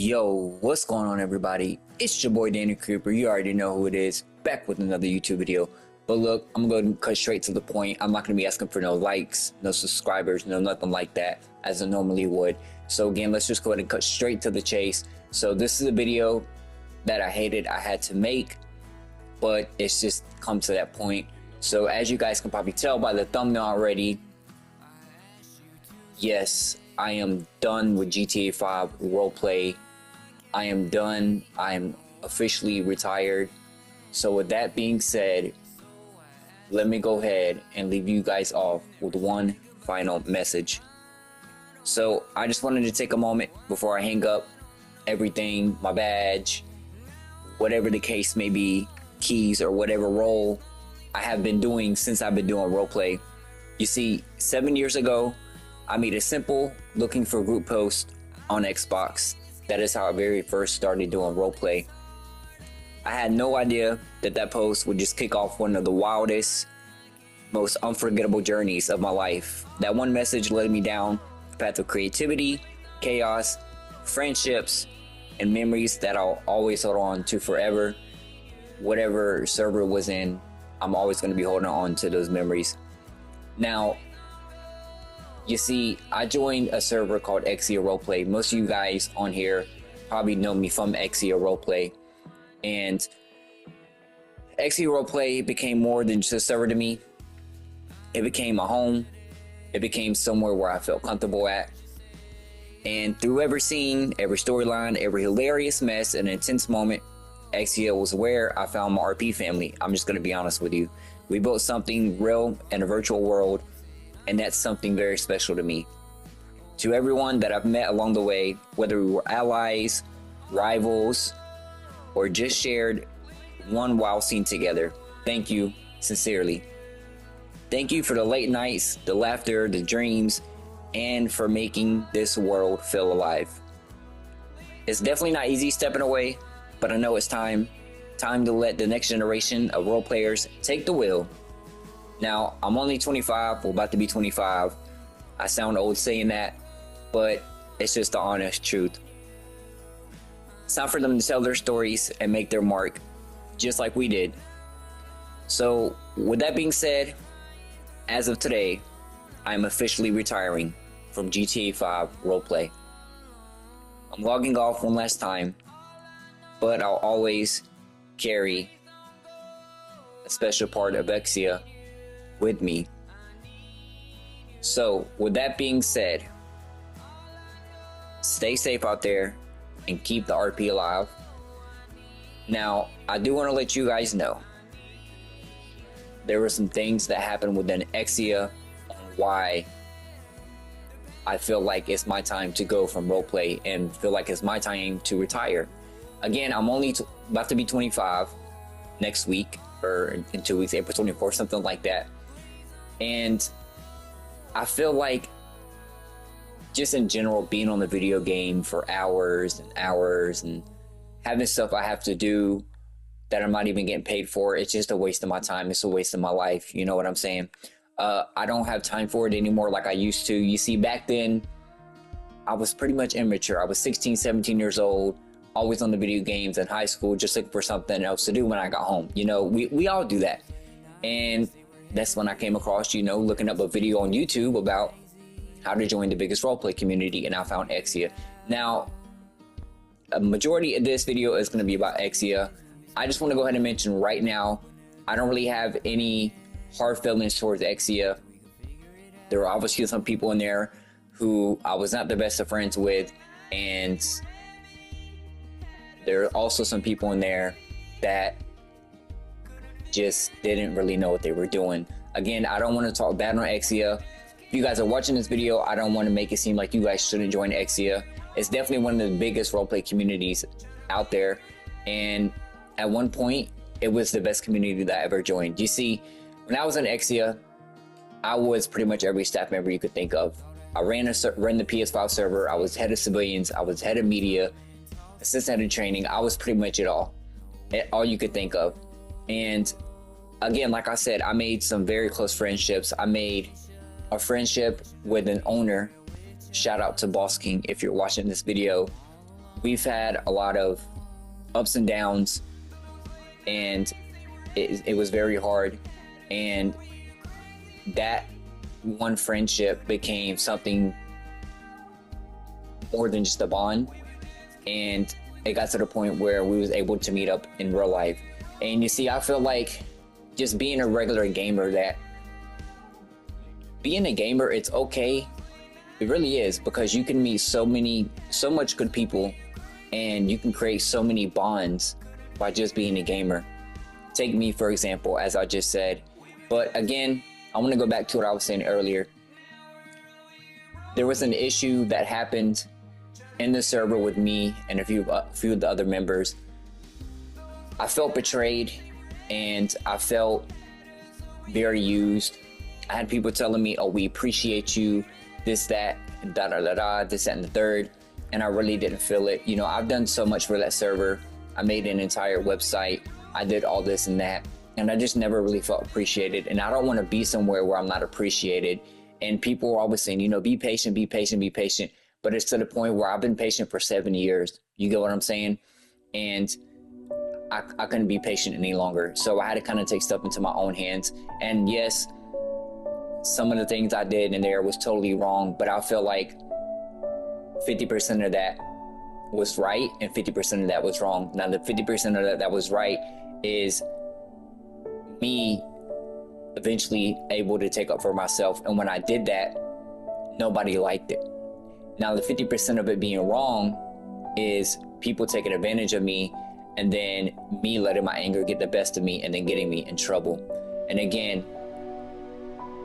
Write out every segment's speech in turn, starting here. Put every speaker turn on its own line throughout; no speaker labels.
Yo, what's going on, everybody? It's your boy Danny Creeper. You already know who it is. Back with another YouTube video. But look, I'm going to cut straight to the point. I'm not going to be asking for no likes, no subscribers, no nothing like that as I normally would. So again, let's just go ahead and cut straight to the chase. So this is a video that I had to make, but it's just come to that point. So as you guys can probably tell by the thumbnail already, yes, I am done with GTA V Roleplay. I am done. I am officially retired. So with that being said, let me go ahead and leave you guys off with one final message. So I just wanted to take a moment before I hang up everything, my badge, whatever the case may be, keys or whatever role I have been doing since I've been doing roleplay. You see, 7 years ago, I made a simple looking for group post on Xbox. That is how I very first started doing roleplay. I had no idea that that post would just kick off one of the wildest, most unforgettable journeys of my life. That one message led me down a path of creativity, chaos, friendships, and memories that I'll always hold on to forever. Whatever server it was in, I'm always going to be holding on to those memories. Now, you see, I joined a server called EXIA Roleplay. Most of you guys on here probably know me from EXIA Roleplay. And EXIA Roleplay became more than just a server to me. It became a home. It became somewhere where I felt comfortable at. And through every scene, every storyline, every hilarious mess and intense moment, EXIA was where I found my RP family. I'm just going to be honest with you. We built something real in a virtual world, and that's something very special to me. To everyone that I've met along the way, whether we were allies, rivals, or just shared one wild scene together, thank you sincerely. Thank you for the late nights, the laughter, the dreams, and for making this world feel alive. It's definitely not easy stepping away, but I know it's time to let the next generation of role players take the wheel. Now, I'm only 25, we're about to be 25. I sound old saying that, but it's just the honest truth. It's time for them to tell their stories and make their mark, just like we did. So, with that being said, as of today, I'm officially retiring from GTA V Roleplay. I'm logging off one last time, but I'll always carry a special part of EXIA with me. So with that being said, stay safe out there and keep the RP alive. Now, I do want to let you guys know there were some things that happened within EXIA on why I feel like it's my time to go from roleplay and feel like it's my time to retire. Again, I'm only about to be 25 next week, or in 2 weeks, April 24th, something like that. And I feel like just in general, being on the video game for hours and hours and having stuff I have to do that I'm not even getting paid for, it's just a waste of my time. It's a waste of my life. You know what I'm saying? I don't have time for it anymore like I used to. You see, back then, I was pretty much immature. I was 16, 17 years old, always on the video games in high school, just looking for something else to do when I got home. You know, we all do that. And that's when I came across, you know, looking up a video on YouTube about how to join the biggest roleplay community, and I found EXIA. Now, a majority of this video is going to be about EXIA. I just want to go ahead and mention right now, I don't really have any hard feelings towards EXIA. There are obviously some people in there who I was not the best of friends with, and there are also some people in there that just didn't really know what they were doing. Again, I don't want to talk bad on EXIA. If you guys are watching this video, I don't want to make it seem like you guys shouldn't join EXIA. It's definitely one of the biggest roleplay communities out there, and at one point, it was the best community that I ever joined. You see, when I was in EXIA, I was pretty much every staff member you could think of. I ran the PS5 server, I was head of civilians, I was head of media, assistant head of training. I was pretty much it all you could think of. And again, like I said, I made some very close friendships. I made a friendship with an owner. Shout out to Boss King if you're watching this video. we've had a lot of ups and downs, and it was very hard. And that one friendship became something more than just a bond, and it got to the point where we was able to meet up in real life. And you see, I feel like just being a regular gamer, that being a gamer, it's okay. It really is, because you can meet so much good people, and you can create so many bonds by just being a gamer. Take me, for example, as I just said. But again, I want to go back to what I was saying earlier. There was an issue that happened in the server with me and a few of the other members. I felt betrayed, and I felt very used. I had people telling me, oh, we appreciate you, this, that, da da da da, this, that, and the third. And I really didn't feel it. You know, I've done so much for that server. I made an entire website. I did all this and that. And I just never really felt appreciated. And I don't want to be somewhere where I'm not appreciated. And people are always saying, you know, be patient, be patient, be patient. But it's to the point where I've been patient for 7 years. You get what I'm saying? And I couldn't be patient any longer. So I had to kind of take stuff into my own hands. And yes, some of the things I did in there was totally wrong, but I feel like 50% of that was right and 50% of that was wrong. Now, the 50% of that was right is me eventually able to take up for myself. And when I did that, nobody liked it. Now, the 50% of it being wrong is people taking advantage of me, and then me letting my anger get the best of me and then getting me in trouble. And again,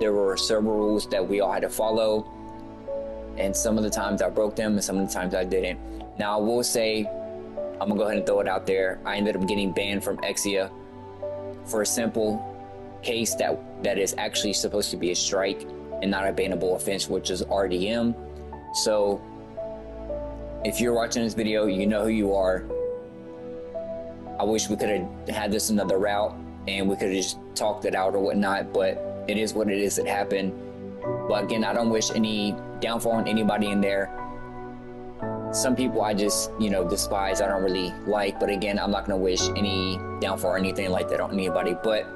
there were several rules that we all had to follow, and some of the times I broke them and some of the times I didn't. Now, I will say, I'm gonna go ahead and throw it out there, I ended up getting banned from EXIA for a simple case that is actually supposed to be a strike and not a bannable offense, which is RDM. So if you're watching this video, you know who you are. I wish we could have had this another route and we could have just talked it out or whatnot, but it is what it is. It happened. But again, I don't wish any downfall on anybody in there. Some people I just, you know, despise, I don't really like, but again, I'm not gonna wish any downfall or anything like that on anybody. But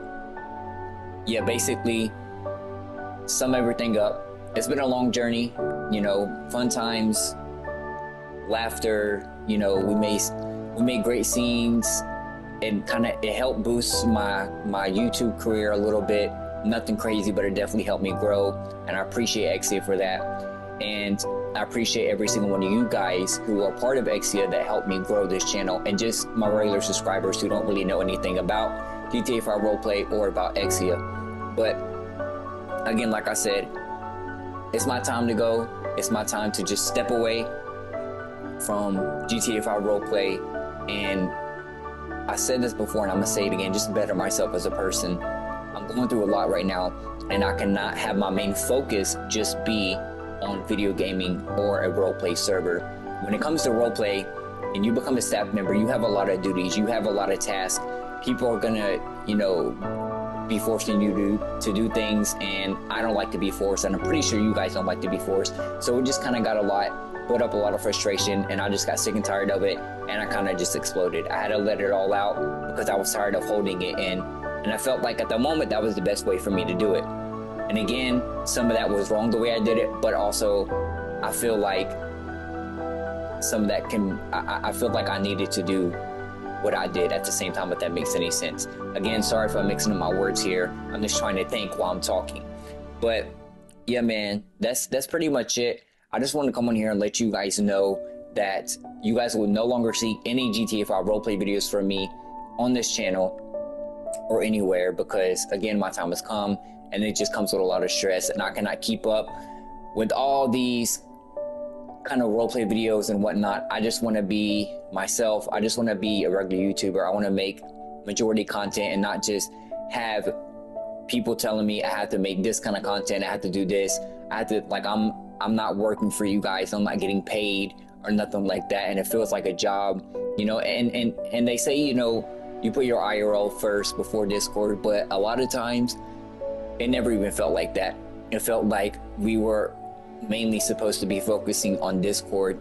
yeah, basically, sum everything up. It's been a long journey, you know, fun times, laughter, you know, we made great scenes, and it helped boost my YouTube career a little bit. Nothing crazy, but it definitely helped me grow, and I appreciate EXIA for that. And I appreciate every single one of you guys who are part of EXIA that helped me grow this channel, and just my regular subscribers who don't really know anything about GTA V Roleplay or about EXIA. But again, like I said, it's my time to go. It's my time to just step away from GTA V Roleplay. And I said this before and I'm gonna say it again, just better myself as a person. I'm going through a lot right now, and I cannot have my main focus just be on video gaming or a roleplay server. When it comes to roleplay and you become a staff member, you have a lot of duties, you have a lot of tasks. People are gonna, you know, be forcing you to do things, and I don't like to be forced, and I'm pretty sure you guys don't like to be forced. So it just kind of got built up a lot of frustration, and I just got sick and tired of it, and I kind of just exploded. I had to let it all out because I was tired of holding it in, and I felt like at the moment that was the best way for me to do it. And again, some of that was wrong the way I did it, but also I feel like some of that I feel like I needed to do what I did at the same time, if that makes any sense. Again, sorry if I'm mixing up my words here. I'm just trying to think while I'm talking. But yeah, man, that's pretty much it. I just wanted to come on here and let you guys know that you guys will no longer see any GTA V roleplay videos from me on this channel or anywhere, because again, my time has come, and it just comes with a lot of stress, and I cannot keep up with all these kind of roleplay videos and whatnot. I just want to be myself. I just want to be a regular YouTuber. I want to make majority content and not just have people telling me I have to make this kind of content, I have to do this, I have to, like, I'm not working for you guys, I'm not getting paid or nothing like that, and it feels like a job, you know. And they say, you know, you put your IRL first before Discord, but a lot of times it never even felt like that. It felt like we were mainly supposed to be focusing on Discord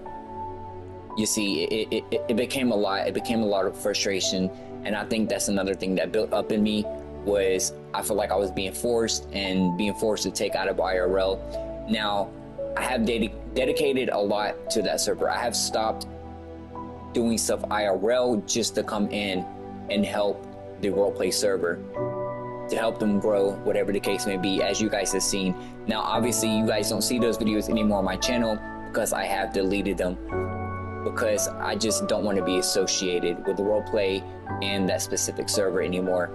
you see, it became a lot. It became a lot of frustration, and I think that's another thing that built up in me was I feel like I was being forced to take out of IRL. Now, I have dedicated a lot to that server. I have stopped doing stuff IRL just to come in and help the roleplay server, to help them grow, whatever the case may be, as you guys have seen. Now, obviously, you guys don't see those videos anymore on my channel because I have deleted them, because I just don't want to be associated with the roleplay and that specific server anymore.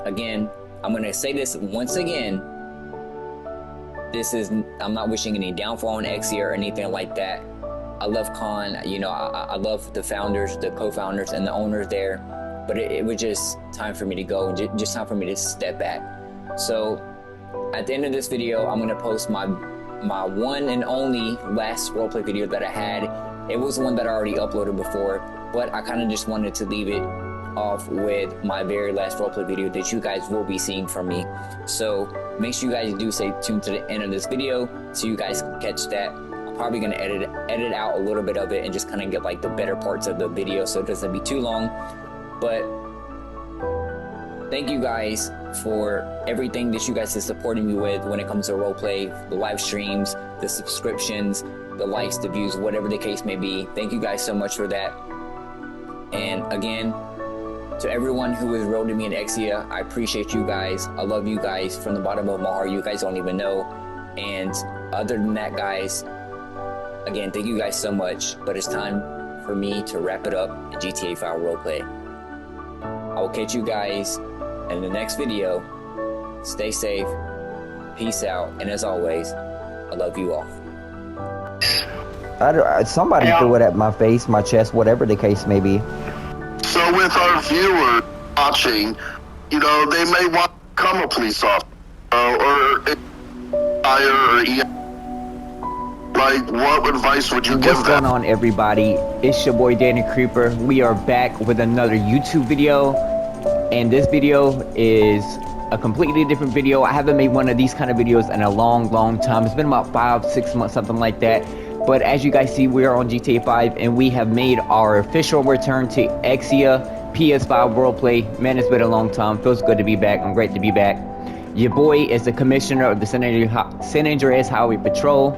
Again, I'm going to say this once again. I'm not wishing any downfall on EXIA or anything like that. I love Khan, you know, I love the founders, the co-founders, and the owners there, but it was just time for me to go, and just time for me to step back. So at the end of this video, I'm going to post my one and only last roleplay video that I had. It was one that I already uploaded before, but I kind of just wanted to leave it off with my very last roleplay video that you guys will be seeing from me. So make sure you guys do stay tuned to the end of this video so you guys can catch that. I'm probably going to edit out a little bit of it and just kind of get like the better parts of the video so it doesn't be too long. But thank you guys for everything that you guys are supporting me with when it comes to roleplay, the live streams, the subscriptions, the likes, the views, whatever the case may be. Thank you guys so much for that. And again, to everyone who has rolled to me in EXIA, I appreciate you guys. I love you guys from the bottom of my heart. You guys don't even know. And other than that, guys, again, thank you guys so much. But it's time for me to wrap it up in GTA V Roleplay. I will catch you guys in the next video. Stay safe. Peace out. And as always, I love you all.
Somebody threw it at my face, my chest, whatever the case may be.
So with our viewers watching, you know, they may want to become a police officer or like, what advice would you give them?
What's going on, everybody? It's your boy Danny Creeper. We are back with another YouTube video, and this video is a completely different video. I haven't made one of these kind of videos in a long time. It's been about 5-6 months, something like that. But as you guys see, we are on GTA 5 and we have made our official return to EXIA PS5 Roleplay. Man, it's been a long time. Feels good to be back. I'm great to be back. Your boy is the commissioner of the San Andreas Highway Patrol.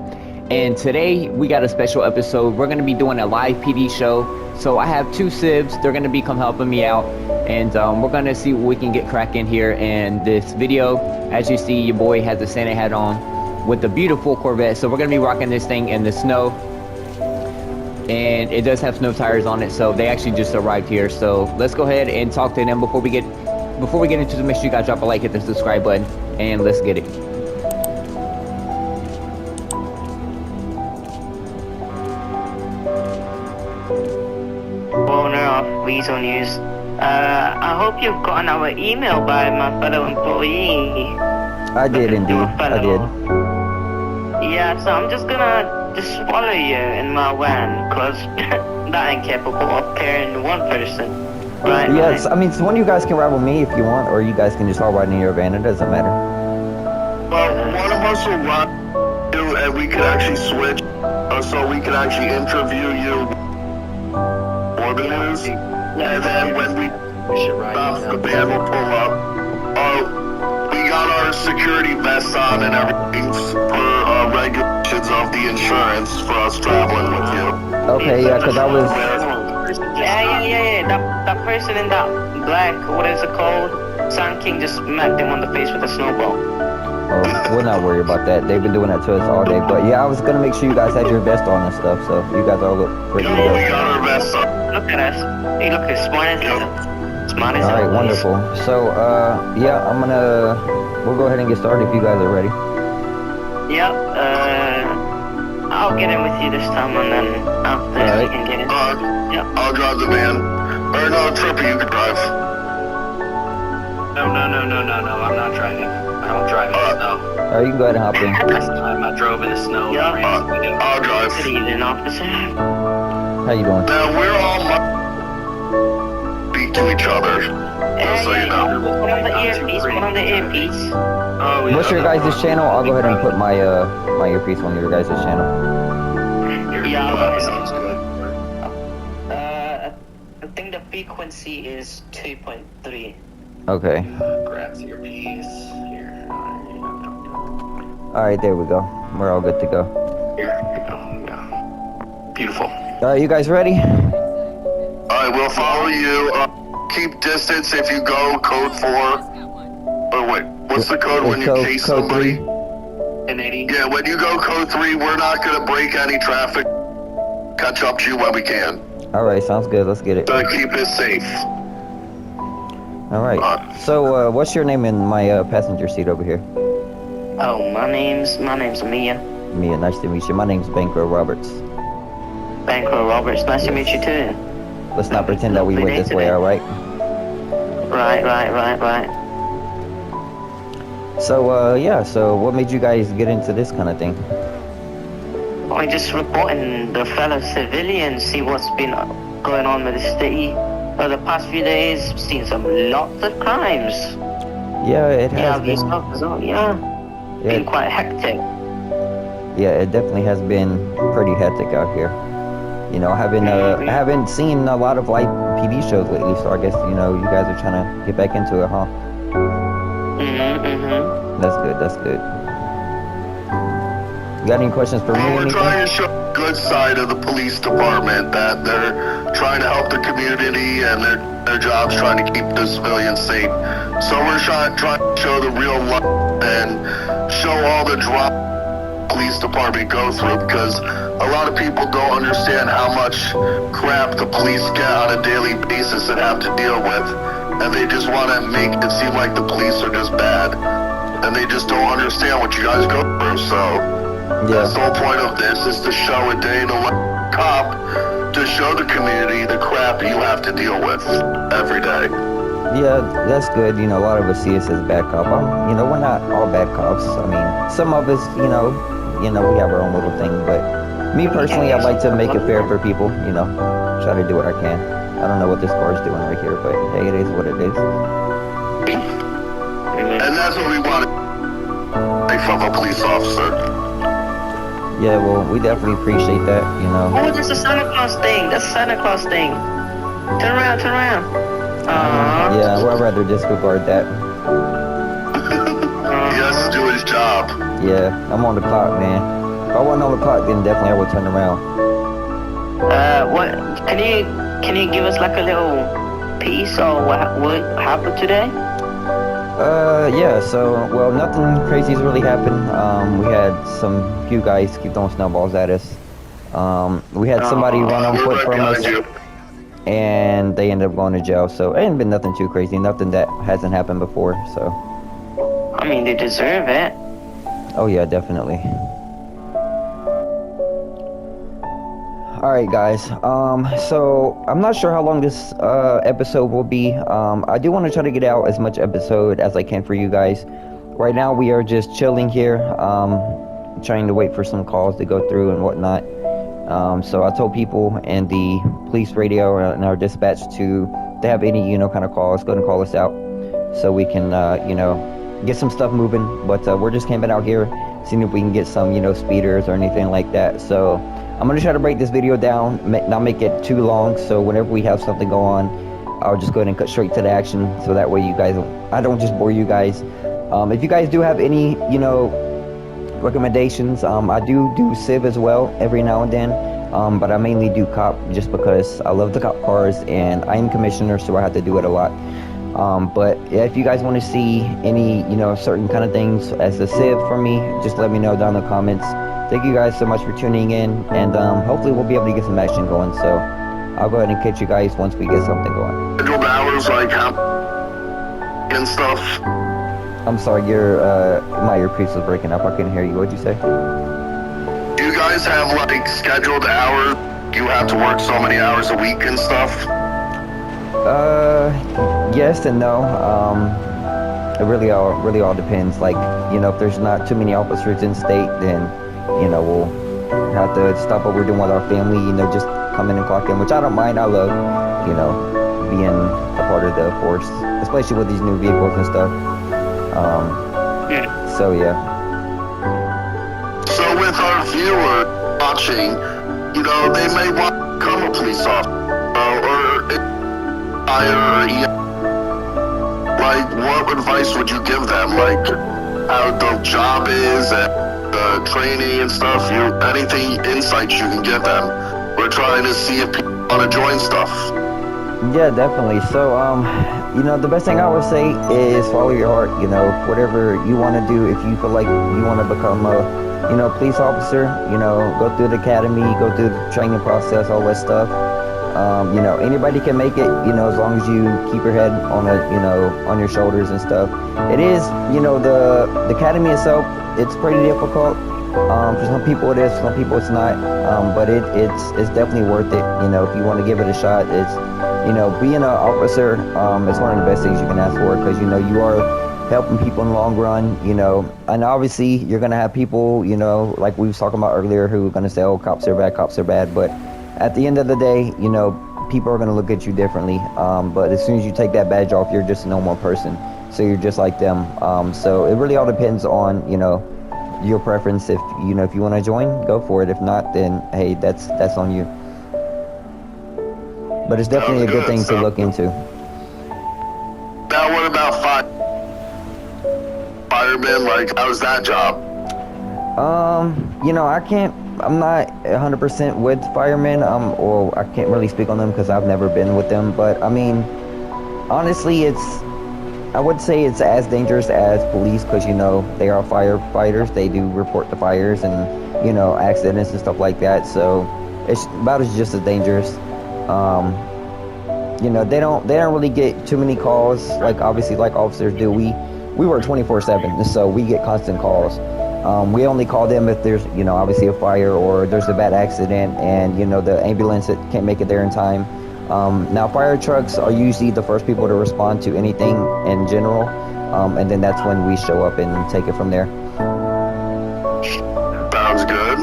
And today we got a special episode. We're going to be doing a live PD show. So I have 2 sibs. They're going to come helping me out. And we're going to see what we can get cracking here in this video. As you see, your boy has the Santa hat on with the beautiful Corvette. So we're gonna be rocking this thing in the snow, and it does have snow tires on it. So they actually just arrived here. So let's go ahead and talk to them before we get into the. Make sure you guys drop a like, hit the subscribe button, and let's get it.
Owner of Weasel News. I hope you've gotten our email by my fellow employee.
I did indeed. I did.
Yeah, so I'm just gonna follow you in my van, cause that ain't capable of carrying one person. Right?
Yes, I mean, so one of you guys can ride with me if you want, or you guys can just all ride in your van. It doesn't matter.
Well, one of us will ride you, and we could actually switch, so we could actually interview you for the news, and then when we stop, the van will pull up. We got our security vests on and everything for regulations of the insurance for us traveling with you.
Okay, yeah, because I was...
Yeah. That person in that black, what is it called? Sun King just smacked him on the face with a snowball.
Oh, we're not worried about that. They've been doing that to us all day. But yeah, I was going to make sure you guys had your vest on and stuff, so you guys all look pretty good.
We got our vests on.
Look at us. You look as smart as hell. Smart as hell.
Alright, wonderful. So, yeah, we'll go ahead and get started if you guys are ready.
Yep, I'll get in with you this time, and then after you can get in. Yep.
I'll drive the van. Or no, Trippy, you can drive.
No, I'm not driving. I don't drive in the snow.
Alright, you can go ahead and hop in.
Last time I drove in the snow.
Yeah.
I'll drive.
Good evening, officer.
How you doing?
Now, we're all speak to each other. Just so you know.
Put on the earpiece.
Oh,
What's your guys' channel? I'll go ahead and put my my earpiece on your guys' channel.
Yeah, frequency is 2.3.
Okay.
Grab the earpiece. Here.
All right, there we go. We're all good to go.
Here we go. Yeah. Beautiful.
All right, you guys ready?
Alright, we'll follow you. Keep distance if you go code 4. Oh wait, what's the code when you chase
code
somebody?
3.
1080.
Yeah, when you go code 3, we're not gonna break any traffic. Catch up to you when we can.
All right, sounds good. Let's get it.
To keep it safe.
All right. So, what's your name in my passenger seat over here?
Oh, my name's Mia.
Mia, nice to meet you. My name's Banker Roberts.
Banker Roberts, nice to meet you too.
Let's not pretend that we went this way, all right?
Right.
So, yeah. So, what made you guys get into this kind of thing?
I'm just reporting the fellow civilians, see what's been going on with the city. For the past few days, seen some lots of crimes.
Yeah, it has been.
Been quite hectic.
Yeah, it definitely has been pretty hectic out here. You know, I haven't seen a lot of like PD shows lately, so I guess you guys are trying to get back into it, huh? That's good. You got any questions for me?
Well, we're
anything?
trying to show the good side of the police department, that they're trying to help the community and their job's trying to keep the civilians safe. So we're trying to show the real life and show all the drama the police department go through, because a lot of people don't understand how much crap the police get on a daily basis and have to deal with. And they just want to make it seem like the police are just bad. And they just don't understand what you guys go through, so... That's the whole point of this, is to show a day in the life cop, to show the community the crap you have to deal with every day.
Yeah, that's good. A lot of us see us as bad cop. We're not all bad cops. I mean, some of us, we have our own little thing. But me personally, I'd like to make it fair for people. Try to do what I can. I don't know what this car is doing right here, but hey, it is what it is.
And that's what we want from a police officer.
Yeah, well, we definitely appreciate that,
Oh, that's a Santa Claus thing. Turn around.
Yeah, well, I'd rather disregard that.
He has to do his job.
Yeah, I'm on the clock, man. If I wasn't on the clock, then definitely I would turn around.
What? Can you give us like a little piece of what happened today?
Yeah, so, well, nothing crazy's really happened. We had few guys keep throwing snowballs at us. We had somebody run on foot from us, and they ended up going to jail, so it ain't been nothing too crazy, nothing that hasn't happened before, so.
I mean, they deserve it.
Oh yeah, definitely. Alright guys, so I'm not sure how long this episode will be. I do want to try to get out as much episode as I can for you guys. Right now we are just chilling here, trying to wait for some calls to go through and whatnot. So I told people in the police radio and our dispatch to have any, kind of calls, go ahead and call us out so we can, get some stuff moving. But we're just camping out here, seeing if we can get some, speeders or anything like that. So I'm going to try to break this video down, not make it too long. So whenever we have something go on, I'll just go ahead and cut straight to the action. So that way I don't just bore you guys. If you guys do have any, recommendations, I do civ as well every now and then, but I mainly do cop just because I love the cop cars and I am commissioner, so I have to do it a lot. But yeah, if you guys want to see any certain kind of things as a civ from me, just let me know down in the comments. Thank you guys so much for tuning in, and hopefully we'll be able to get some action going. So I'll go ahead and catch you guys once we get something going.
Scheduled hours like and stuff.
I'm sorry, my earpiece was breaking up. I couldn't hear you. What'd you say?
You guys have like scheduled hours? You have to work so many hours a week and stuff?
Yes and no. It really all depends. Like, if there's not too many officers in state, then, we'll have to stop what we're doing with our family, just come in and clock in, which I don't mind. I love, being a part of the force, especially with these new vehicles and stuff. So yeah.
So with our viewers watching, they may want to become a police officer, or fire, like, what advice would you give them? Like, how the job is and the training and stuff? Anything insights you can give them? We're trying to see if people want to join stuff.
Yeah, definitely. So, you know, the best thing I would say is follow your heart. You know, whatever you want to do. If you feel like you want to become a, you know, police officer, you know, go through the academy, go through the training process, all that stuff. You know, anybody can make it, you know, as long as you keep your head on a, you know, on your shoulders and stuff. It is, you know, the academy itself, it's pretty difficult. For some people it is, for some people it's not. But it's definitely worth it. You know, if you want to give it a shot, it's, you know, being an officer, it's one of the best things you can ask for, because, you know, you are helping people in the long run, you know, and obviously you're going to have people, you know, like we was talking about earlier, who are going to say, oh, cops are bad, but at the end of the day, you know, people are going to look at you differently. But as soon as you take that badge off, you're just a normal person, so you're just like them. So it really all depends on, you know, your preference. If, you know, if you want to join, go for it. If not, then hey, that's on you. But it's definitely a good thing to look into.
Now, what about firemen? Like, how's that job?
You know, I'm not 100% with firemen, or I can't really speak on them because I've never been with them. But I mean, honestly, I would say it's as dangerous as police, because, you know, they are firefighters. They do report the fires and, you know, accidents and stuff like that. So it's about just as dangerous. You know, they don't really get too many calls, like obviously like officers do. We work 24/7, so we get constant calls. We only call them if there's, you know, obviously a fire or there's a bad accident and, you know, the ambulance that can't make it there in time. Now, fire trucks are usually the first people to respond to anything in general, and then that's when we show up and take it from there.
Sounds good.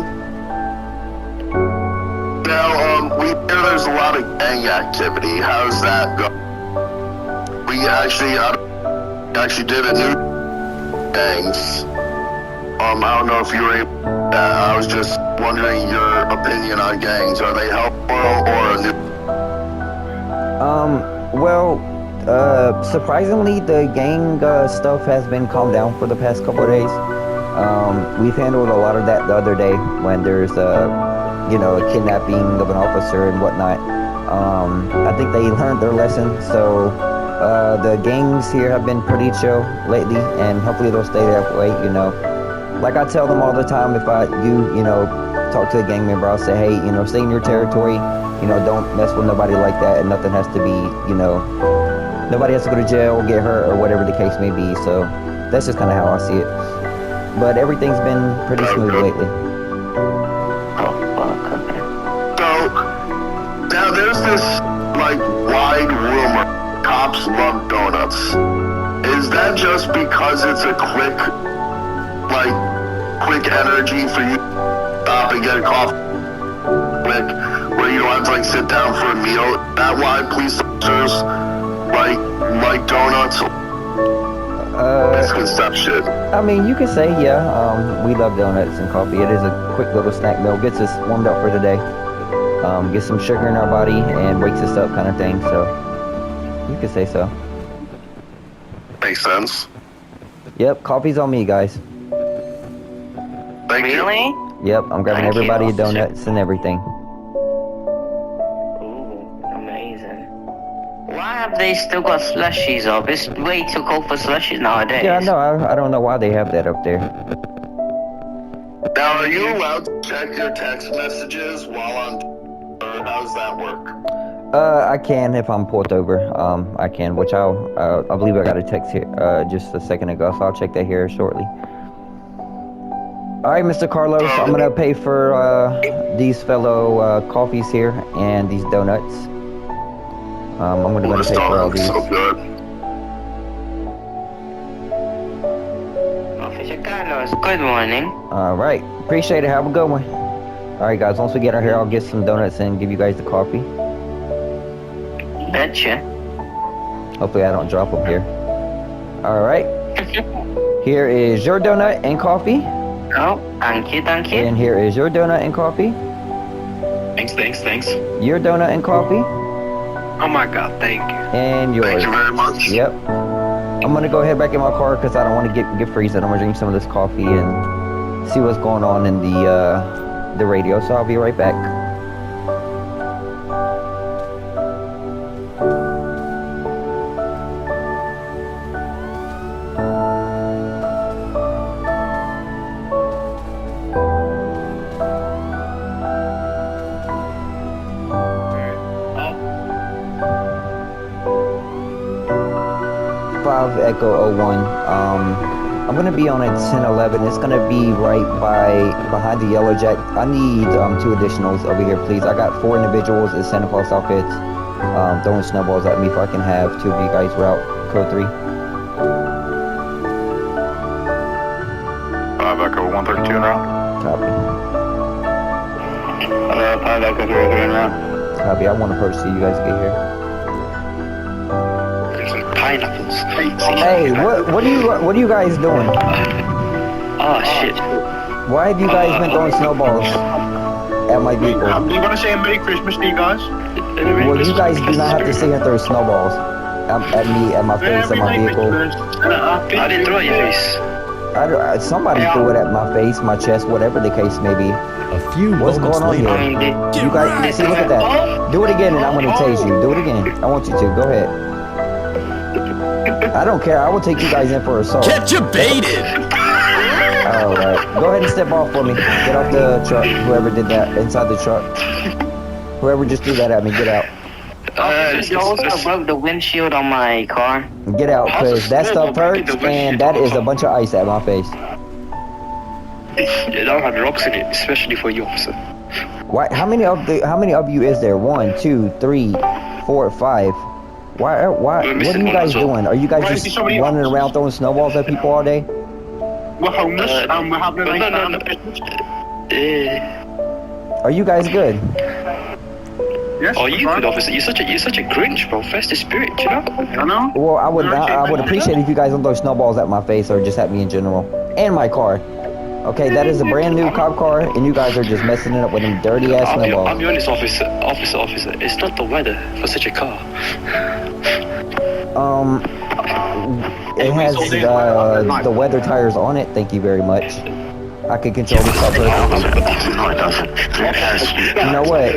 Now, we hear there's a lot of gang activity. How's that go? We actually did a new gangs. I don't know if you were able. I was just wondering your opinion on gangs. Are they helpful or a new?
Well, surprisingly, the gang stuff has been calmed down for the past couple of days. We've handled a lot of that the other day when there's you know, a kidnapping of an officer and whatnot. I think they learned their lesson, so the gangs here have been pretty chill lately, and hopefully they'll stay that way. You know, like I tell them all the time, if I do, you know, talk to a gang member, I'll say, hey, you know, stay in your territory. You know, don't mess with nobody like that, and nothing has to be, you know, nobody has to go to jail, get hurt, or whatever the case may be. So that's just kind of how I see it. But everything's been pretty smooth lately.
Now there's this, like, wide rumor, cops love donuts. Is that just because it's a quick energy for you to stop and get a coffee quick, where you don't have to, like, sit down for a meal? Is that why police officers like donuts? Misconception.
I mean, you could say, yeah, we love donuts and coffee. It is a quick little snack meal, gets us warmed up for the day. Get some sugar in our body and wakes us up, kind of thing. So you could say so.
Makes sense.
Yep, coffee's on me, guys.
Thank
Really?
you.
Yep, I'm grabbing
Thank you,
everybody
officer.
donuts and everything.
Ooh, amazing. Why have they still got slushies up? It's way too cold for slushies nowadays.
Yeah, no, I don't know why they have that up there.
Now, are you allowed to check your text messages while on, or how does that work?
I can if I'm pulled over. I can, which I believe I got a text here just a second ago, so I'll check that here shortly. All right, Mr. Carlos, I'm gonna pay for these fellow coffees here and these donuts. I'm gonna go pay for all these.
So good.
Officer Carlos, good morning.
All right, appreciate it. Have a good one. All right, guys. Once we get out here, I'll get some donuts and give you guys the coffee.
Betcha.
Hopefully, I don't drop them here. All right. Here is your donut and coffee.
Oh, thank you, thank you.
And here is your donut and coffee.
Thanks.
Your donut and coffee.
Oh my god, thank you.
And yours.
Thank you very much.
Yep. I'm gonna go head back in my car because I don't want to get freezing. I'm gonna drink some of this coffee and see what's going on in the radio. So I'll be right back. 5 Echo 01. I'm gonna be on at 1011. It's gonna be right behind the Yellow Jack. I need 2 additionals over here, please. I got 4 individuals in Santa Claus outfits throwing snowballs at me. If I can have 2 of you guys route code 3.
5 Echo 132 en route.
Copy.
5 Echo 303 en route.
Copy. I want to approach so you guys get here.
There's some pineapples.
Hey, what are you guys doing?
Oh shit.
Why have you guys been throwing snowballs at my vehicle?
We want to say a Merry Christmas to you guys.
Well, you guys do not have to sit here and throw snowballs at me, at my face, at my vehicle.
I didn't throw it at your face.
Somebody threw it at my face, my chest, whatever the case may be.
A few
What's
moments
going on
later.
here? You guys, see, look at that. Do it again and I'm gonna tase you. Do it again. I want you to. Go ahead. I don't care. I will take you guys in for assault.
Kept you baited.
Alright. Go ahead and step off for me. Get off the truck. Whoever did that inside the truck. Whoever just threw that at me, get out.
You also broke the windshield on my car.
Get out, cause that stuff hurts and that is a bunch of ice at my face.
It don't have rocks in it, especially for you, officer.
Why? How many of you is there? 1, 2, 3, 4, 5. Why? What are you guys doing? Are you guys just running around throwing snowballs at people all day?
We're homeless and we're having a nice time.
Are you guys good?
Yes,
Oh, you
we're
could,
fine.
officer. You're such a Grinch, bro. Festive spirit, you know.
I know.
Well, I would appreciate if you guys don't throw snowballs at my face or just at me in general and my car. Okay, that is a brand new cop car, and you guys are just messing it up with them dirty ass
I'll
snowballs.
be honest, officer. It's not the weather for such a car.
It has the weather tires on it. Thank you very much. I can control this car perfectly.
No, it doesn't.
You know what?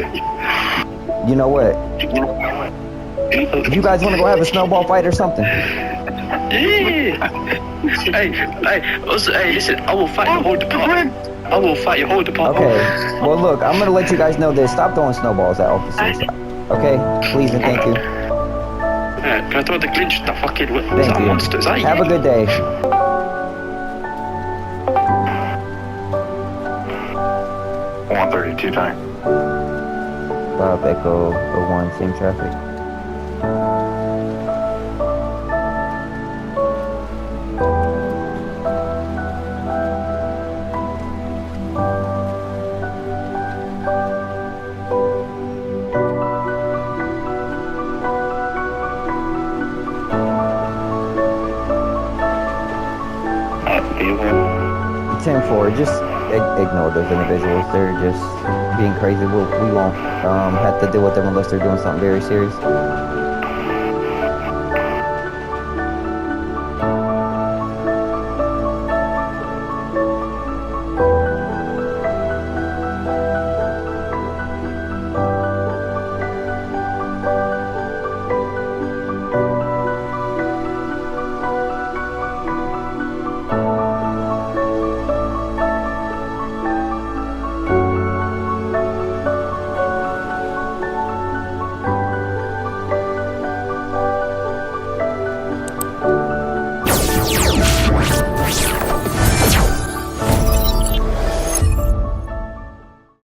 You know what? You guys want to go have a snowball fight or something?
Yeah. Also, listen. I will fight your whole department. I will fight your whole department.
Okay. Well, look, I'm gonna let you guys know this. Stop throwing snowballs at officers. Okay? Please and thank you.
Can I throw the Grinch? The fucking
Thank you.
monsters.
Have a good day.
132 time.
5 Echo 01, same traffic.
Beautiful.
10-4, just ignore those individuals. They're just being crazy. We won't have to deal with them unless they're doing something very serious.